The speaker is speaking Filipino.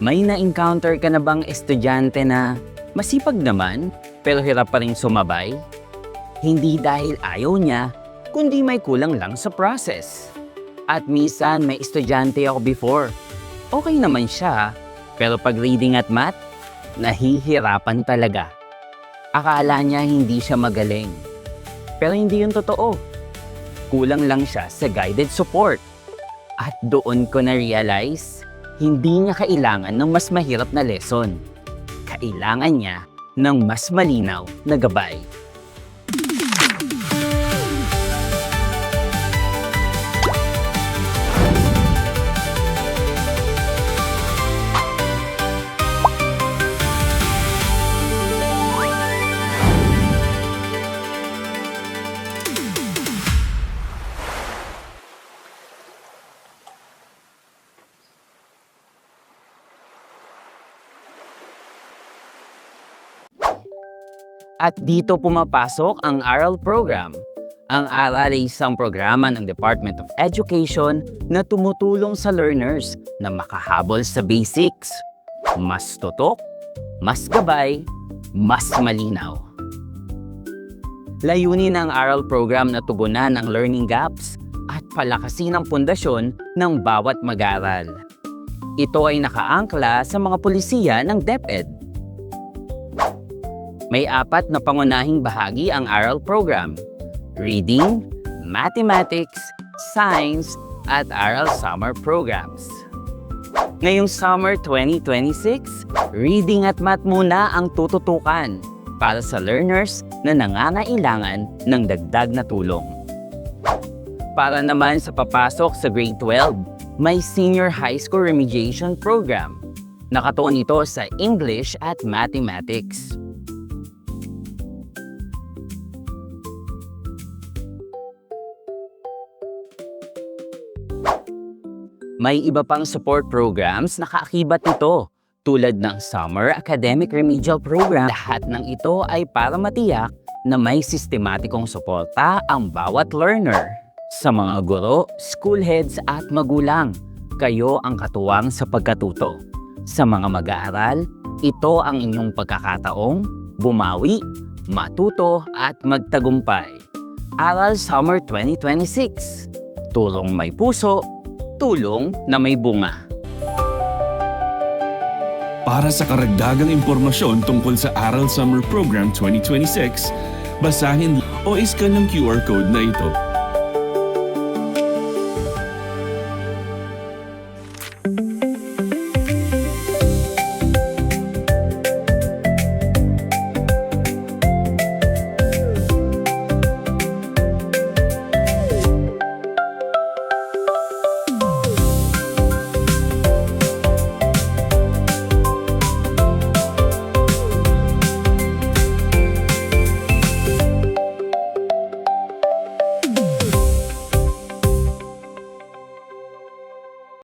May na-encounter ka na bang estudyante na masipag naman pero hirap pa rin sumabay? Hindi dahil ayaw niya, kundi may kulang lang sa process. At minsan may estudyante ako before. Okay naman siya, pero pag reading at math, nahihirapan talaga. Akala niya hindi siya magaling. Pero hindi yun totoo. Kulang lang siya sa guided support. At doon ko na-realize, hindi niya kailangan ng mas mahirap na lesson. Kailangan niya ng mas malinaw na gabay. At dito pumapasok ang ARAL program. Ang ARAL ay isang programa ng Department of Education na tumutulong sa learners na makahabol sa basics. Mas tutok, mas gabay, mas malinaw. Layunin ng ARAL program na tugunan ang learning gaps at palakasin ang pundasyon ng bawat mag-aaral. Ito ay nakaangkla sa mga pulisiya ng DepEd. May 4 na pangunahing bahagi ang ARAL program: Reading, Mathematics, Science, at ARAL Summer Programs. Ngayong Summer 2026, Reading at Math muna ang tututukan para sa learners na nangangailangan ng dagdag na tulong. Para naman sa papasok sa Grade 12, may Senior High School Remediation Program. Nakatuon ito sa English at Mathematics. May iba pang support programs na kaakibat nito, tulad ng Summer Academic Remedial Program. Lahat ng ito ay para matiyak na may sistematikong suporta ang bawat learner. Sa mga guro, school heads at magulang, kayo ang katuwang sa pagkatuto. Sa mga mag-aaral, ito ang inyong pagkakataong bumawi, matuto at magtagumpay. ARAL Summer 2026. Tulong may puso, tulong na may bunga. Para sa karagdagang impormasyon tungkol sa ARAL Summer Program 2026, basahin o iscan ng QR code na ito.